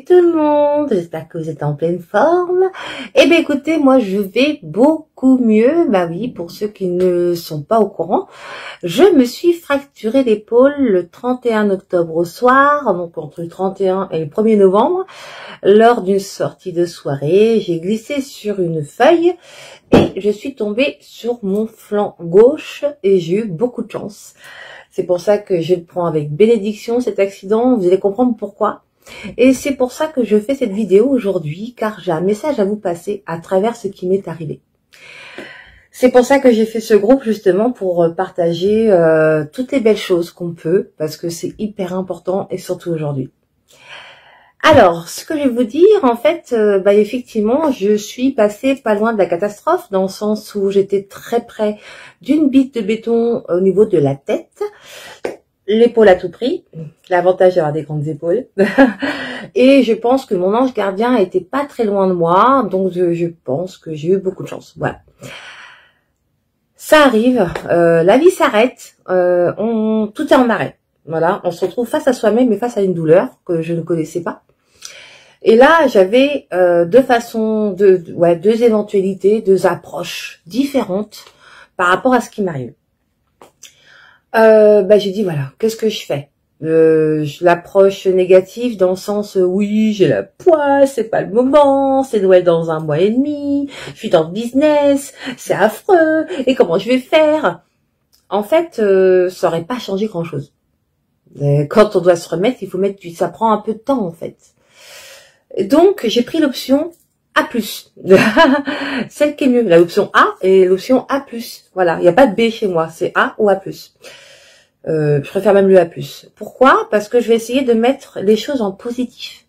Salut tout le monde, j'espère que vous êtes en pleine forme. Eh bien écoutez, moi je vais beaucoup mieux. Bah oui, pour ceux qui ne sont pas au courant, je me suis fracturé l'épaule le 31 octobre au soir, donc entre le 31 et le 1er novembre, lors d'une sortie de soirée. J'ai glissé sur une feuille et je suis tombée sur mon flanc gauche et j'ai eu beaucoup de chance. C'est pour ça que je le prends avec bénédiction cet accident, vous allez comprendre pourquoi. Et c'est pour ça que je fais cette vidéo aujourd'hui, car j'ai un message à vous passer à travers ce qui m'est arrivé. C'est pour ça que j'ai fait ce groupe justement pour partager toutes les belles choses qu'on peut, parce que c'est hyper important et surtout aujourd'hui. Alors, ce que je vais vous dire, en fait, effectivement, je suis passée pas loin de la catastrophe, dans le sens où j'étais très près d'une bite de béton au niveau de la tête. L'épaule à tout prix, l'avantage d'avoir des grandes épaules. Et je pense que mon ange gardien était pas très loin de moi, donc je pense que j'ai eu beaucoup de chance. Voilà. Ça arrive, la vie s'arrête, tout est en arrêt. Voilà, on se retrouve face à soi-même et face à une douleur que je ne connaissais pas. Et là, j'avais deux éventualités, deux approches différentes par rapport à ce qui m'arrive. J'ai dit voilà, qu'est-ce que je fais? L'approche négative dans le sens oui, j'ai la poisse, c'est pas le moment, c'est Noël dans 1 mois et demi, je suis dans le business, c'est affreux, et comment je vais faire? En fait, ça aurait pas changé grand chose. Quand on doit se remettre, il faut mettre ça prend un peu de temps en fait. Donc j'ai pris l'option A+, celle qui est mieux, l'option A et l'option A+. Voilà, il n'y a pas de B chez moi, c'est A ou A+. Je préfère même le A+. Pourquoi? Parce que je vais essayer de mettre les choses en positif.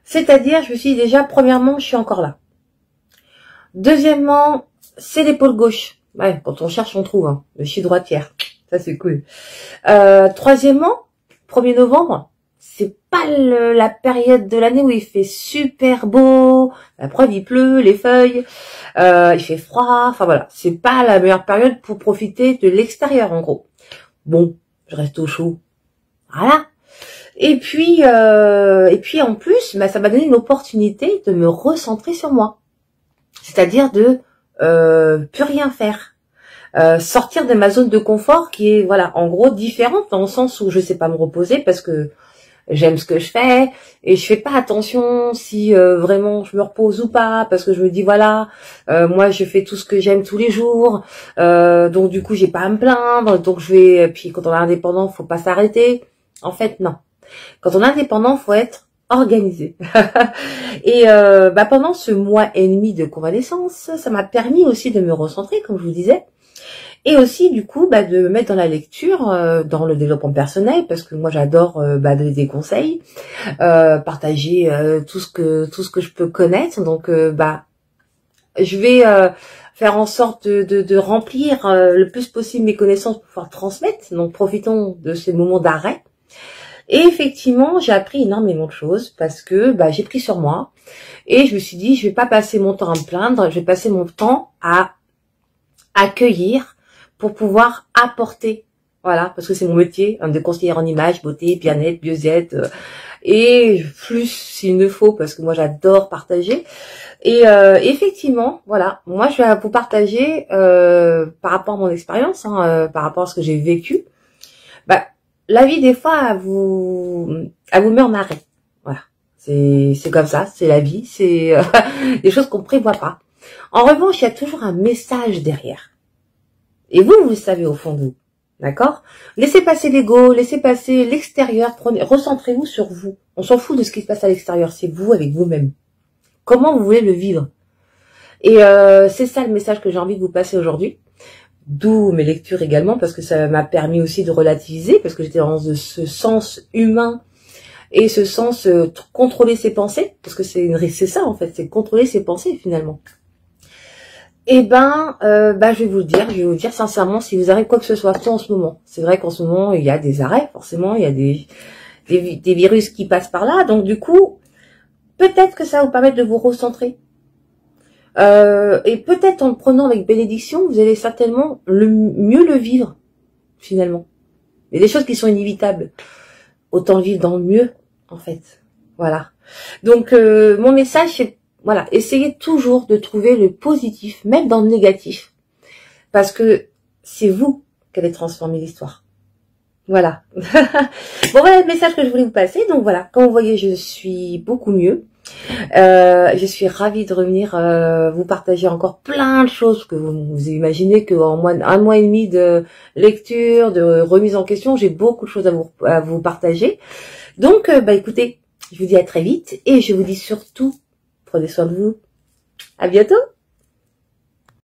C'est-à-dire, je me suis dit déjà, premièrement, je suis encore là. Deuxièmement, c'est l'épaule gauche. Ouais, quand on cherche, on trouve. Hein. Je suis droitière. Ça, c'est cool. Troisièmement, 1er novembre, c'est pas la période de l'année où il fait super beau. La preuve, il pleut, les feuilles, il fait froid. Enfin voilà, c'est pas la meilleure période pour profiter de l'extérieur, en gros. Bon, je reste au chaud. Voilà. Et puis en plus, ça m'a donné une opportunité de me recentrer sur moi. C'est-à-dire de plus rien faire. Sortir de ma zone de confort qui est, voilà, en gros différente dans le sens où je sais pas me reposer parce que j'aime ce que je fais et je fais pas attention si vraiment je me repose ou pas parce que je me dis voilà, moi je fais tout ce que j'aime tous les jours, donc du coup j'ai pas à me plaindre, donc puis quand on est indépendant faut pas s'arrêter. En fait non, quand on est indépendant faut être organisé. Et pendant ce mois et demi de convalescence, ça m'a permis aussi de me recentrer comme je vous disais. Et aussi, du coup, de me mettre dans la lecture, dans le développement personnel, parce que moi, j'adore donner des conseils, partager tout ce que je peux connaître. Donc, je vais faire en sorte de remplir le plus possible mes connaissances pour pouvoir transmettre. Donc, profitons de ces moments d'arrêt. Et effectivement, j'ai appris énormément de choses parce que j'ai pris sur moi et je me suis dit, je vais pas passer mon temps à me plaindre, je vais passer mon temps à accueillir pour pouvoir apporter, voilà, parce que c'est mon métier de conseillère en image, beauté, bien-être, mieux-être, et plus s'il ne faut, parce que moi j'adore partager. Et effectivement, voilà, moi je vais vous partager par rapport à mon expérience, par rapport à ce que j'ai vécu. La vie des fois, elle vous met en arrêt. Voilà, c'est comme ça, c'est la vie, c'est des choses qu'on prévoit pas. En revanche, il y a toujours un message derrière. Et vous le savez au fond de vous, d'accord? Laissez passer l'ego, laissez passer l'extérieur, recentrez-vous sur vous. On s'en fout de ce qui se passe à l'extérieur, c'est vous avec vous-même. Comment vous voulez le vivre? Et c'est ça le message que j'ai envie de vous passer aujourd'hui. D'où mes lectures également, parce que ça m'a permis aussi de relativiser, parce que j'étais dans ce sens humain et ce sens contrôler ses pensées, parce que c'est ça en fait, c'est contrôler ses pensées finalement. Eh je vais vous le dire sincèrement, si vous arrive quoi que ce soit, en ce moment. C'est vrai qu'en ce moment, il y a des arrêts, forcément, il y a des virus qui passent par là, donc du coup, peut-être que ça va vous permettre de vous recentrer. Et peut-être en le prenant avec bénédiction, vous allez certainement mieux le vivre, finalement. Il y a des choses qui sont inévitables. Autant le vivre dans le mieux, en fait. Voilà. Donc, mon message, c'est, voilà, essayez toujours de trouver le positif, même dans le négatif. Parce que c'est vous qui allez transformer l'histoire. Voilà. Bon, voilà le message que je voulais vous passer. Donc voilà, comme vous voyez, je suis beaucoup mieux. Je suis ravie de revenir vous partager encore plein de choses que vous imaginez qu'en un mois et demi de lecture, de remise en question, j'ai beaucoup de choses à vous partager. Donc, bah écoutez, je vous dis à très vite et je vous dis surtout, prenez soin de vous. À bientôt.